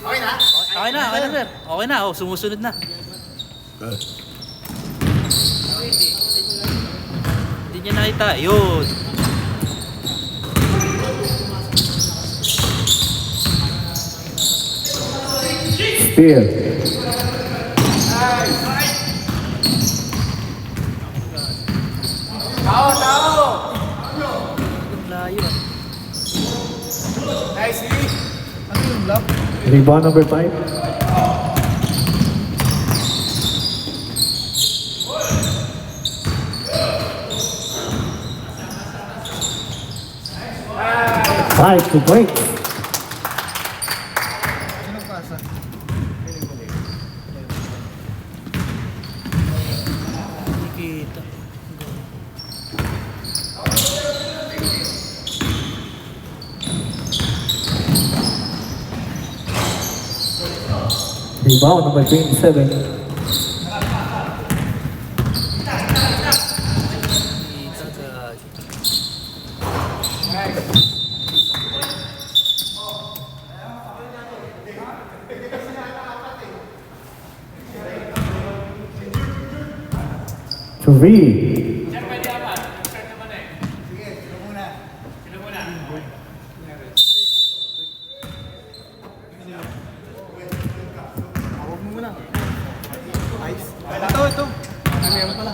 Okay na? Okay na, sir. Okay na, oh, sumusunod na. Hindi niya nakita. Yun. Steal. Tao! Layo ah. Nice, Lee. Ano yung block? Rebound number 5. Five to break. Sino pasa? Hindi kita. Rebound number 27. Kita ka. Three. Huwag mo muna. Nice. Ito. Ano yan pala?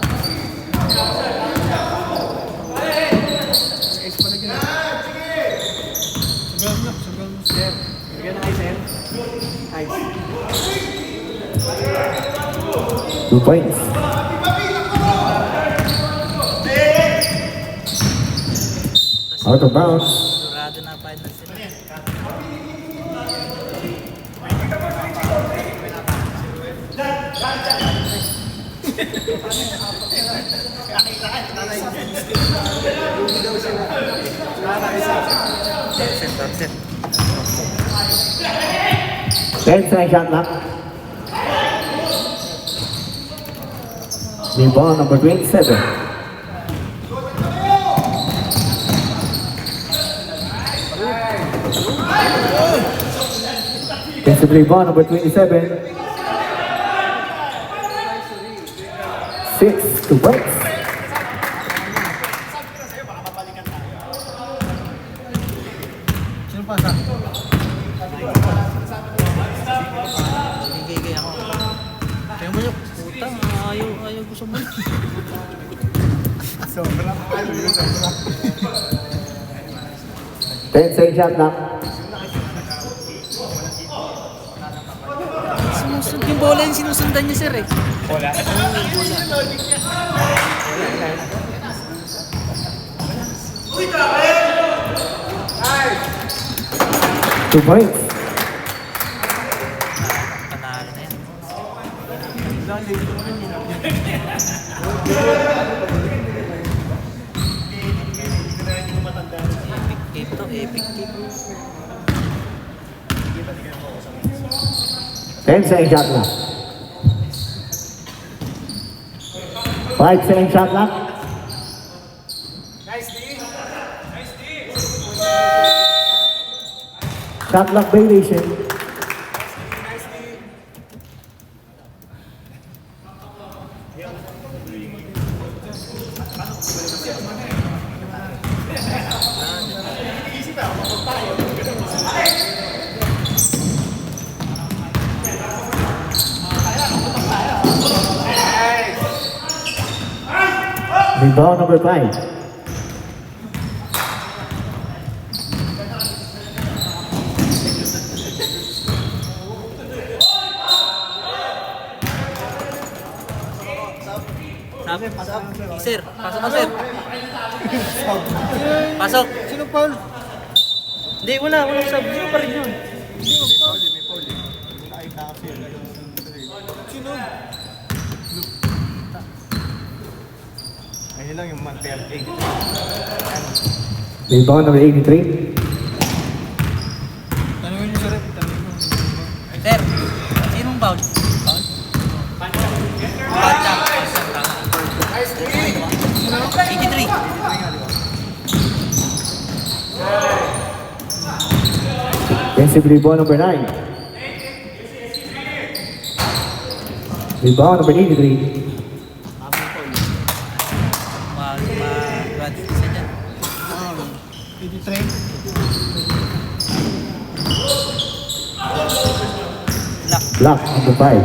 Ace pala gina. Sugal mo, sir. Bigyan na ice, sir. Ice. 2 points. Out of bounds. Sigurado na final sila. Set. 10 second shot clock. Rebound number 27. Defensive rebound number 27. 6 to break. Sino pasa? Gigigay ako. Kaya mo yun. Puta, ayaw gusto mo. Sobra. 10 second shot clock. Yung bola yung sinusundan niya, sir eh. Bola? Two points. Panalo na yan. Epic game to, epic game. 10 second shot clock. 5 second shot clock. Nice, Lee. Shot clock violation. Rebound number 5. Sabi, pasok. Sir, pasok ka, sir. Pasok. Sino Paul? Hindi, wala sub. Sino pa rin yun? May Paul. Nakita kasi. Sino? Ayun lang yung Mantel 8. Rebound number 83. Tanungin mo sa rep. Sir, sinong foul? Foul? Panchak. Nice, Lee. 83. Defensive rebound number 9. Rebound number 83. Mag-graduate siya dyan. 83. Block number 5.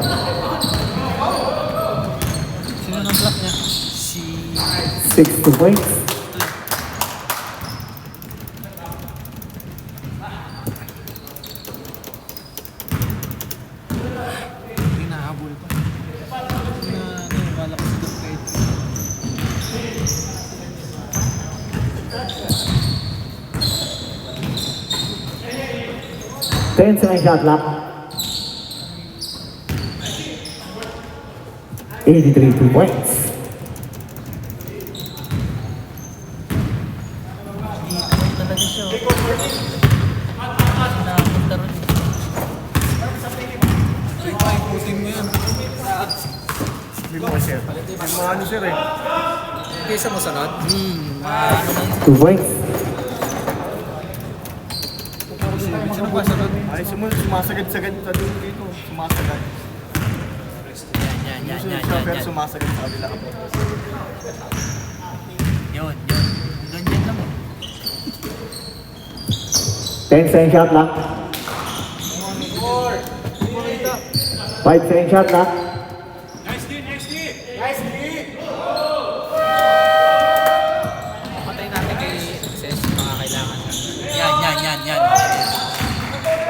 Sino nang block niya? Si... 6 2 points. Hinahabol pa. Wala ko sa grade. 10-second shot clock. 83 2 points. Hindi talaga siya. Sinapunta ron. Putin mo yan. Hindi mo sir. Hindi mo ano sir eh. Kaysa mo sanad? Ano na yun? 2 points. Sino ba sanad? Ay, sumasagad-sagad sa dulo dito. Sumasagad. Yan. Pero sumasagad sa kabila. Yun. Ganyan lang. 10-second shot clock. 5-second shot clock. Patay natin kay Access. Mga kailangan. Yan.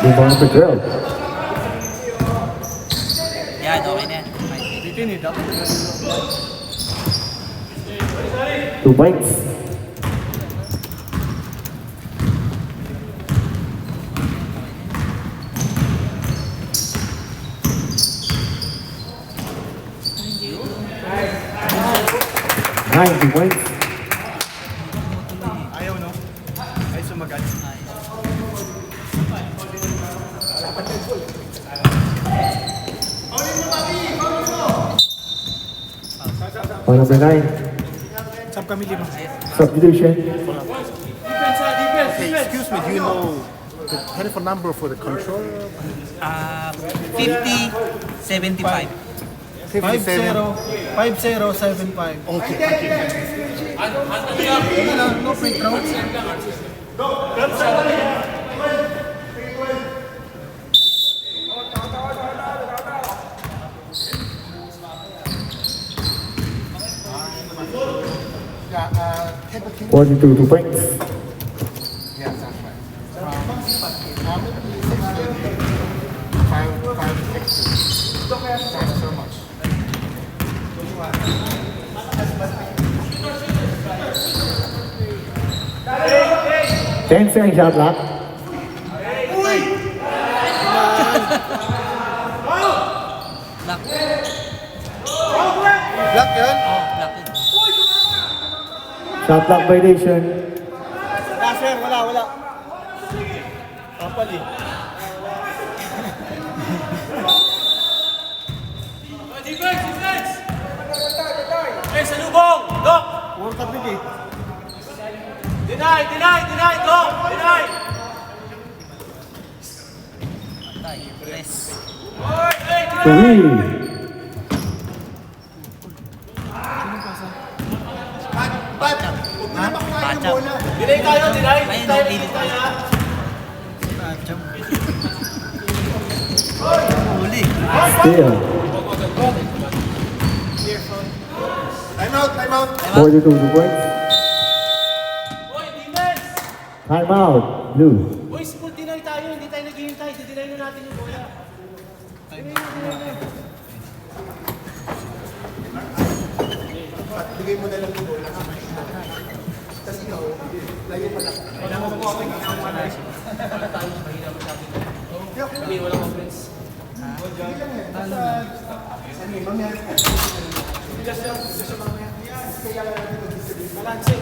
Rebound number 12. Yan, okay na yan. Dito yun eh. Dapat 2 points. Nine 2 points. ayaw no? Ay sumagat. On number 9. Sab kami lima. Substitution. Hey, excuse me, do you know the telephone number for the controller? 50-75. 57. 5075. Okay, thank you. Ano na? No free throws. Yeah, table king. 42 2 points. Yeah, that's right. Maybe 5 extra. Thanks so much. Ten second shot clock. Black. Black yan? Black yun. Shot clock violation. Wala sir, wala. Kapal eh. Defense! Eh, salubong! Doc! World Cup league eh. Deny! Doc! Deny! Patay. Press. Three. Patchap. Deny tayo! Ayun, pilit tayo. Huli. Steal. Time out. 42 2 points. Hoy, defense! Time out. Blue. Hoy, full deny tayo. Hindi tayo naghihintay. Deny na natin yung bola. Bigay mo na lang yung bola. Tapos ikaw, layo pa lang. Kami, walang offense. Malanse.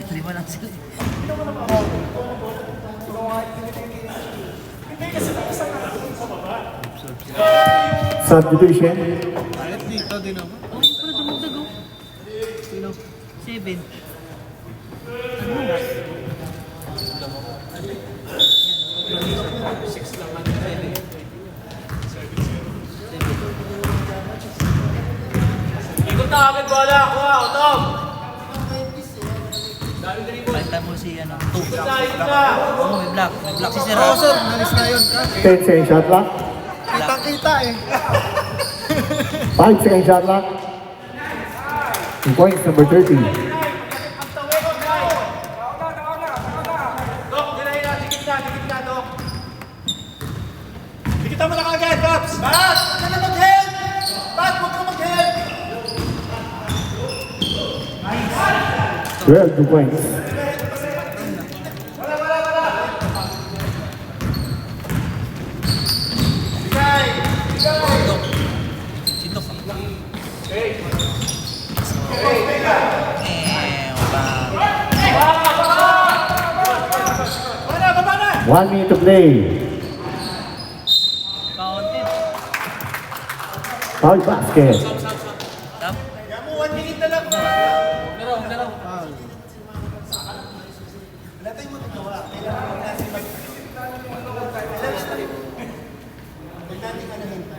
Lima lang sila. Substitution. Kahit dito din ako. Oh, pero dumagdag oh. Sino? 7. Shoot na agad bola. Kuha, Tom. Palitan mo si ano. Shoot na. Oo, may block. May block si Sir. Oo, sir. Nalis na yun. 10 second shot clock. Kitang-kita eh. 5 second shot clock. 2 points, number 30. Dok, nilay na. Dikit na, Dok. Dikita mo na kagad, Pops. Bat! Huwag ka na mag-help! Bat, huwag ka mag-help! 12, 2 points. Sintok. Wala. 1 minute to play. Kaunti. Foul basket. Tap. Kaya mo, 1 minute na lang. Laro. Latay mo ito gawa. Kailangan mo natin mag... Natin anahin pa.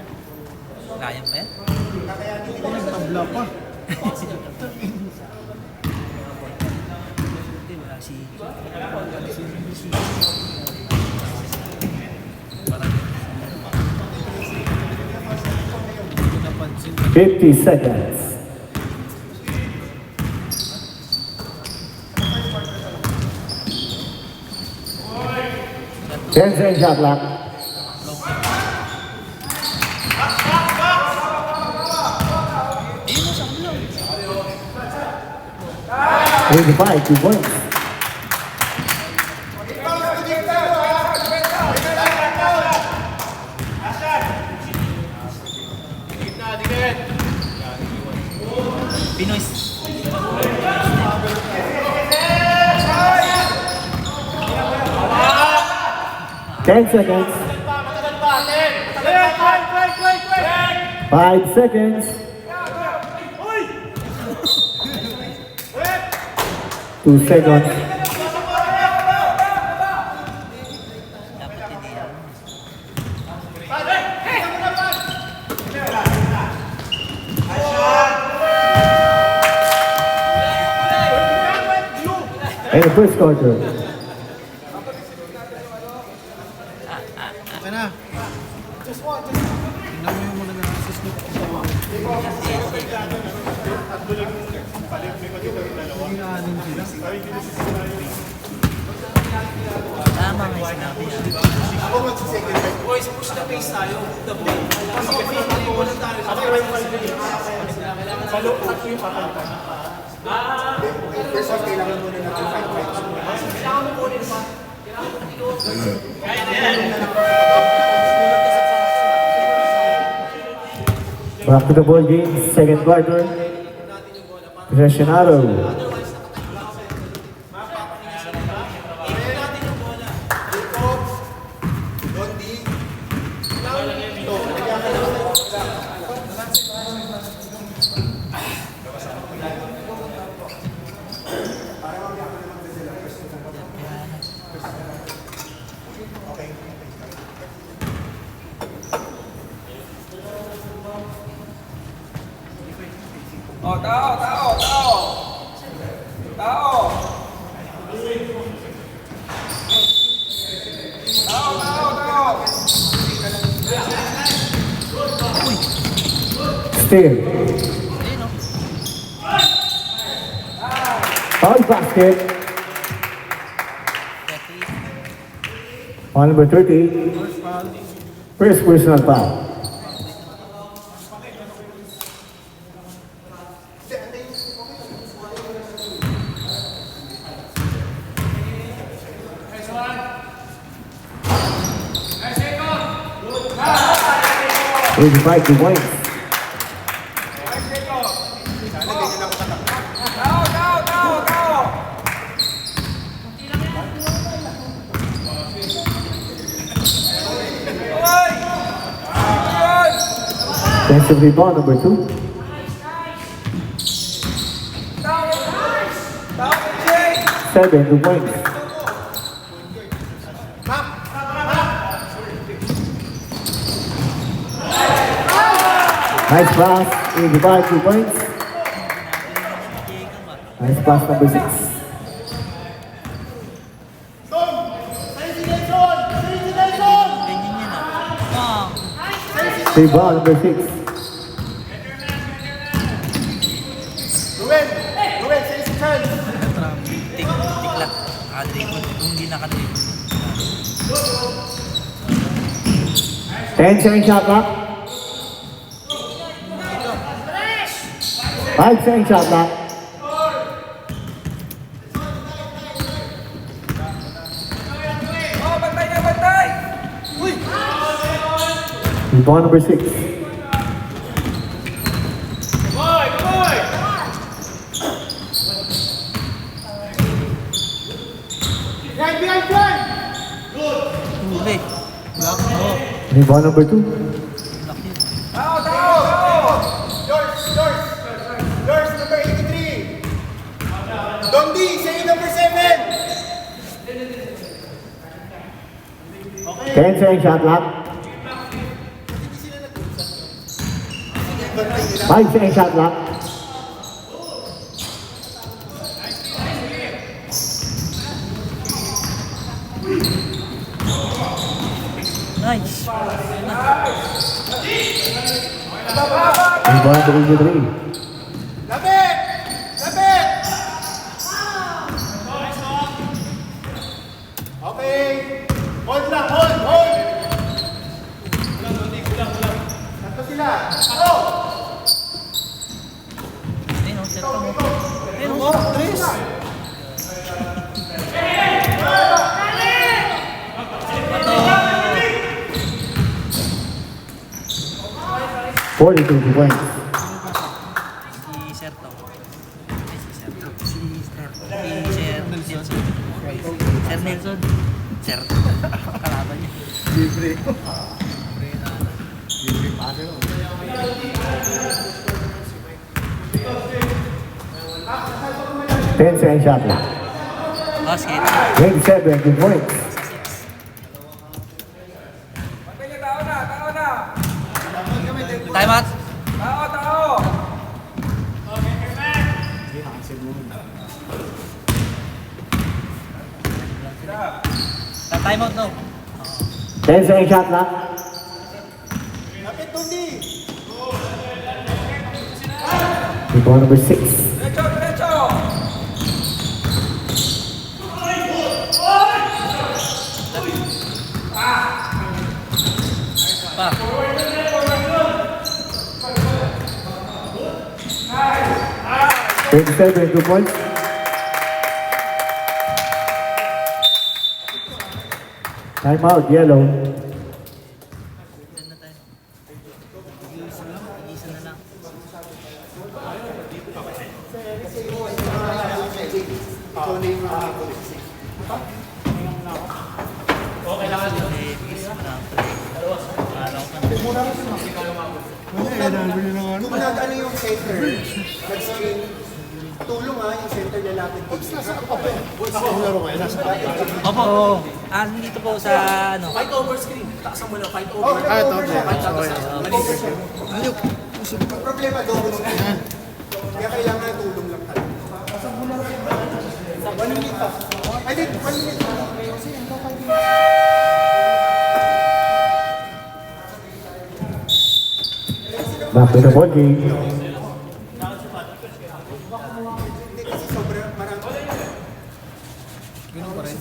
Kaya pa yan? Kakayanin nila yung tabla pa. Hindi, wala si... 50 seconds. Ten seconds shot clock. Ayun mo sa ulo. 85, 2 points. Pinoy. 10 seconds. 5 seconds. 2 seconds. Dapat hindi yan. In the first quarter. Okay na. Tingnan mo yung muna ng assist nito. Hingaanin sila. Tama nga yung sinabi yan. Boys, push the pace tayo. The ball. Kasi maligo lang tayo. Sa loob, sakto yung papalitan. First off, kailangan muna natin 5 points. Kailangan mo kunin pa. Back to the ball game, second quarter. Possession arrow. Steal. Ayun o. Foul basket. 30. On number 30. First personal foul. Eighty-five to points. Defensive rebound, number 2. Seven to points. Nice pass, 85 2 points. Nice pass number 6. Ganyan yan ah. Save ball number 6. Ruben, sa'yo si Charles. Tikla. Nakadribble. Kung hindi nakadribble. 10 second shot clock. 5 second shot clock. Ball number 6. Huli. Block. Oo. Ball number 2. Block yun. Yours, number 83. Dondi, sa'yo number 7. 10 second shot clock. 5 second shot clock. Nice. Ball number 83. Lapit! Lapit! Okay. Hold lang, hold! Tatlo sila. Oh! Ayun, set mo. Ayun, oh, Chris. 42 points. Si Serto. Ay, si Serto. Si Serto. Si Nelson. Sir Nelson. Serto. Kalaban niya. Libre ko. Libre na. Libre pa rin. 10 second shot clock. Basket. 27 good points. Time out. Time out no. 10 second shot clock. Lapit, Dondi. Ball number 6. Pa. 27 good points. Time out, yellow. Diyan na tayo. Isa na lang. Ikaw na yung mga Eh, bis mo na. Araw ka na. Kung nag-ano yung center, nag-screen, tulong ha, yung center lalapit. Nasa ka pa ba? Laro kayo, nasa ka. Opo. Dito po sa ano. Fight over screen. Taksan mo lang, fight over. Ang problema, double screen. Kaya kailangan tulong lang tayo. 1 minute pa. I think 1 minute pa. Kasi ang kapag Back to the ball game. hindi kasi sobrang marami. Ganun pa rin.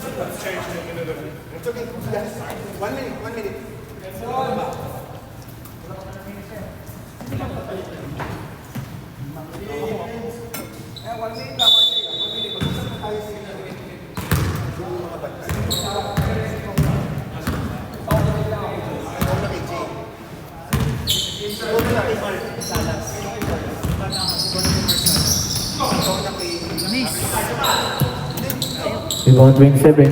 It's okay. 1 minute. Rebound 27.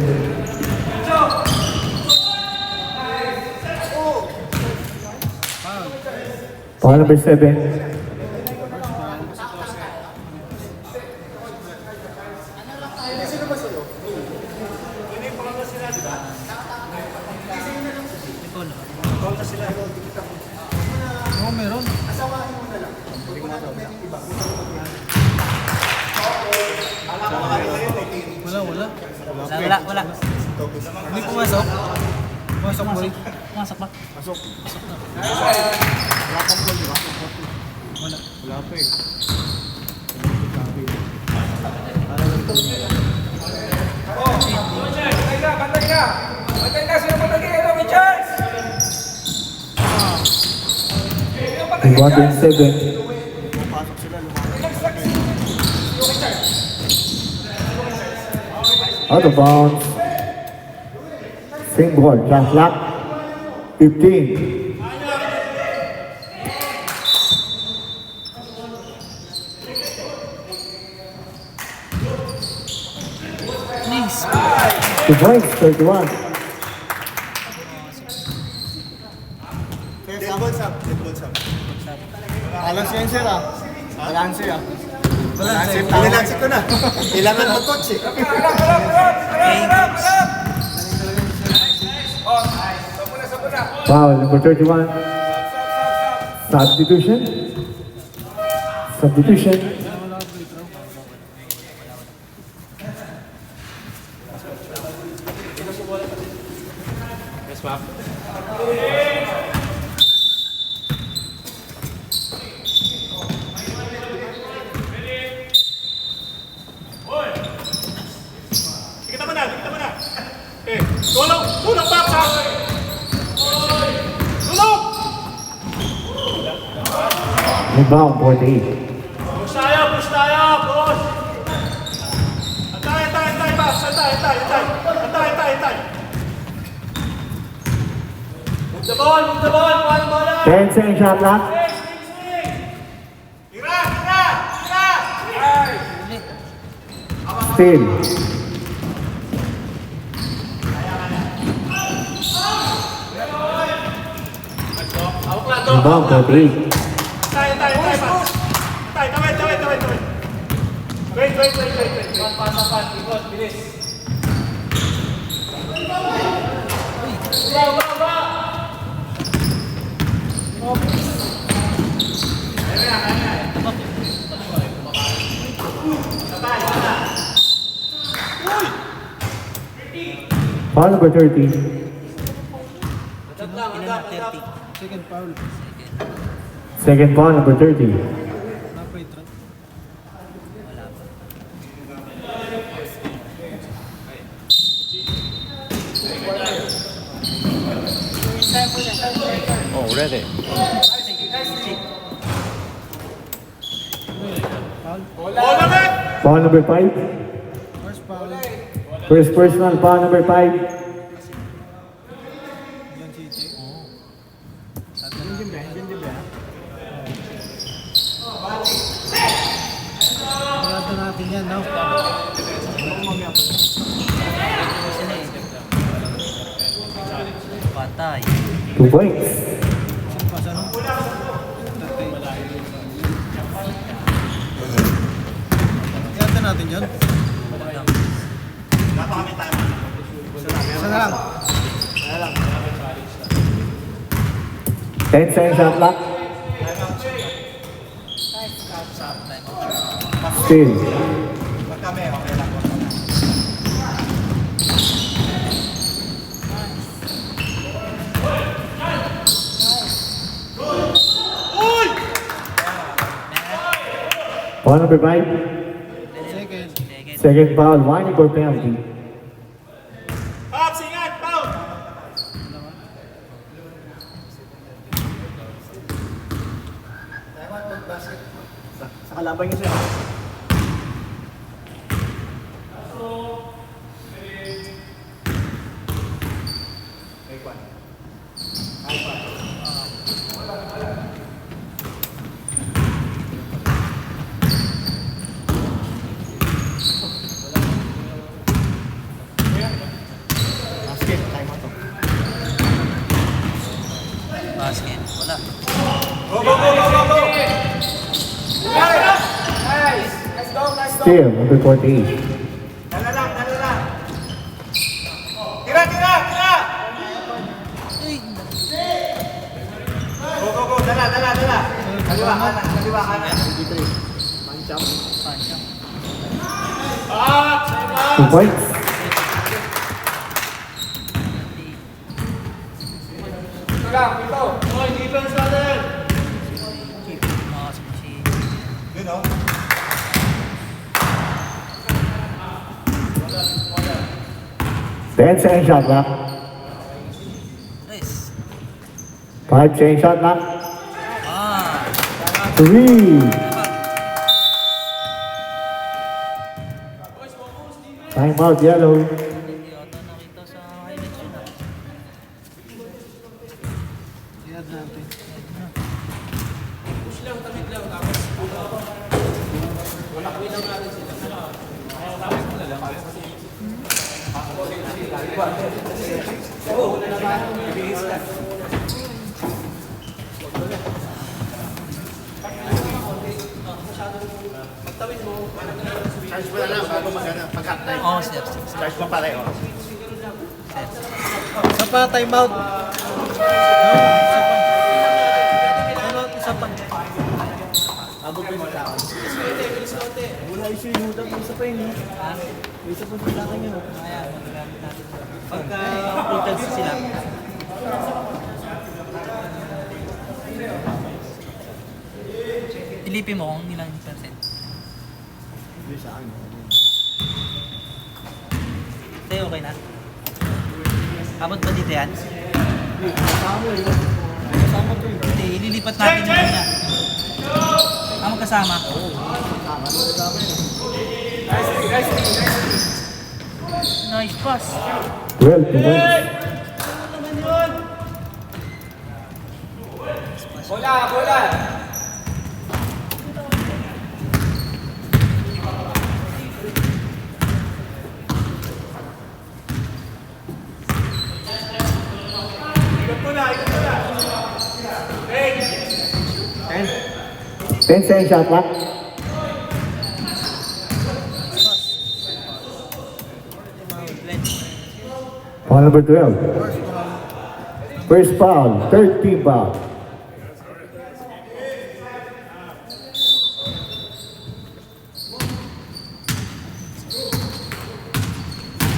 Ball number 7. Wala. Hindi pumasok. Pumasok mo rin. Pumasok ba? Pasok. Wala pang goal, di ba? Wala pa eh. One game 7. Pasok sila, Out of bounds. Same ball, shot clock. 15. Nice. 2 points, 31. Dead balls up. Balance yan, sir ah. Balance ah. Balance yung Nilansik ko na. Kailangan mo coach eh. Foul number 31. Substitution. Kita mo na. Eh, tulong pa sa. Tulong! Rebound, 48. Push tayo, boss! Antay, boss! Antay! Move the ball! Paano bola? 10 second shot clock. Tira! Still. Hawak lang to! Rebound, 48. Antay, boss! Antay, tawid! Wait. Pasapan, ikot, bilis! Ba! Foul number 30. Ilan na? 30. second foul. Second foul number 30. Napay trap. Foul number 5. First foul. First personal foul number 5. Yan si Che. Hindi ba? Parado natin yan, no? Patay. 2 points. Sino pa sa ano? Iyan natin yun. Isa na lang. 10 second shot clock. Still. Foul number 5. Second. Second foul, whining for penalty. Pops, ingat! Pound! Sa kalaban niya siya. Basket, time out to. Basket. Wala. Still, number 48. Dala lang! Tira! Go! Dala! Kaliwa kanan. 2 points. 10-second shot clock. Nice. 5-second shot clock. Ah. 3. Time out, yellow. Hindi ata nakita sa highlights yun ah. Iyad natin. Charge mo na lang bago mag-ano, pag-cut time. Oo, sir. Charge mo pareho. Isa pa, time out. Isa pa. Abot mo yung tao. Wala issue yung hutang. Isa pa yun. Isa pa sa akin yun. Ayan, magagamit natin. Pagka utag sila. Ilipin mo kung ilang percent. Hindi sa akin. Sa'yo okay na? Abot ba dito yan? Kasama yun. Kasama to yun. Hindi, ililipat natin yung una. Magkasama? Nice pass. 12 points. Ten second shot clock. Foul number 12. First foul, third team foul.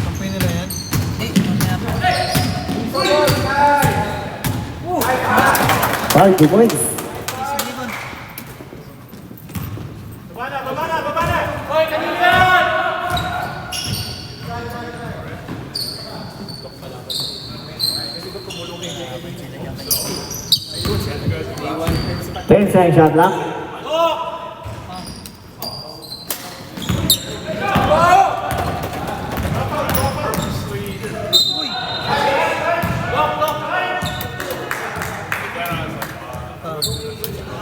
Kampay nila yan. Eh, mamaya pa. 5 points. Silipon. Ten second shot clock.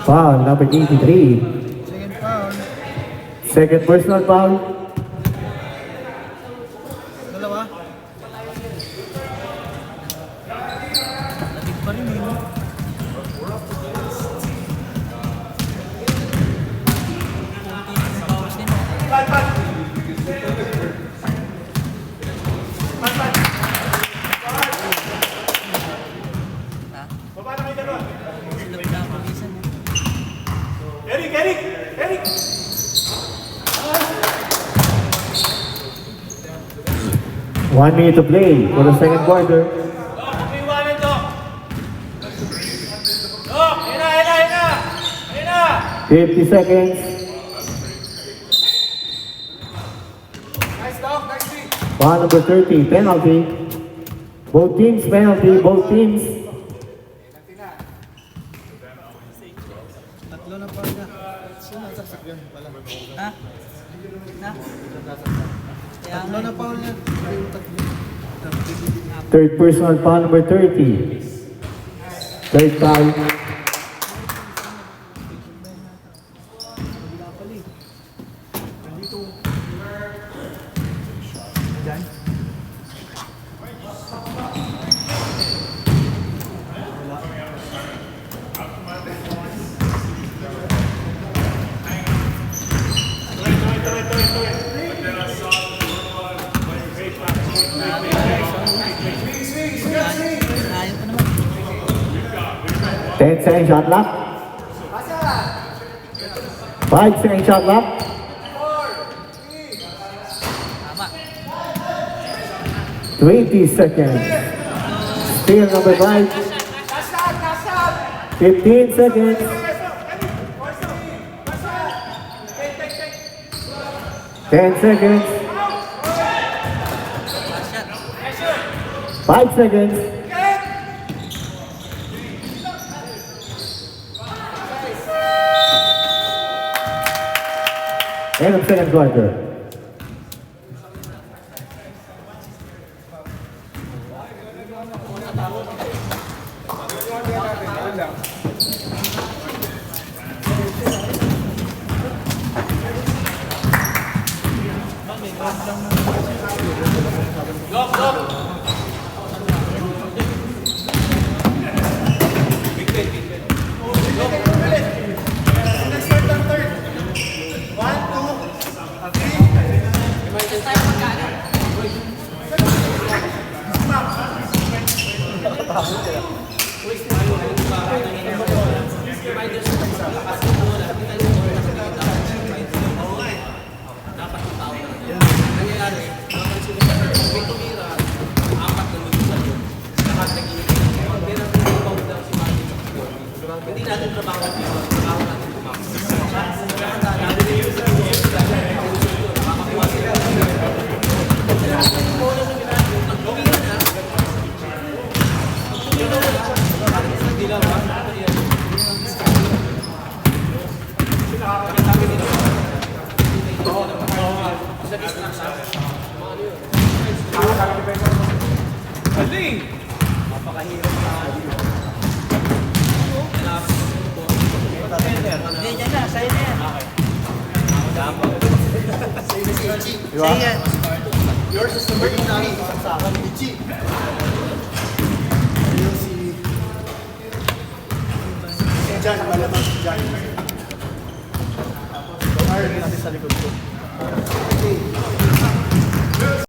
Foul number 83. Second foul. Second personal foul. Dalawa. Labig pa rin yun. Bawas din. Ha? Silap na ako minsan. Eric! 1 minute to play for the second quarter. Iwanan to! Ayun na! 50 seconds. Nice dog, nice feet! Foul number 30, penalty. Both teams penalty, both teams. Tatlo na foul niya. Sino ang sasakyan pala? Ha? Na? Kaya Tatlo na foul niya. Yung tatlo. Third personal foul number 30. Third foul. ayaw pa naman. 10 second shot clock. 5 second shot clock. Tama. 20 seconds. Steal number 5. 15 seconds. 10 seconds. Last shot. 5 seconds. End of second quarter. Yours is number 3. Sa akin, Ichi. Ayun si Jan, malamang si Jan. Natin sa likod ko. Okay.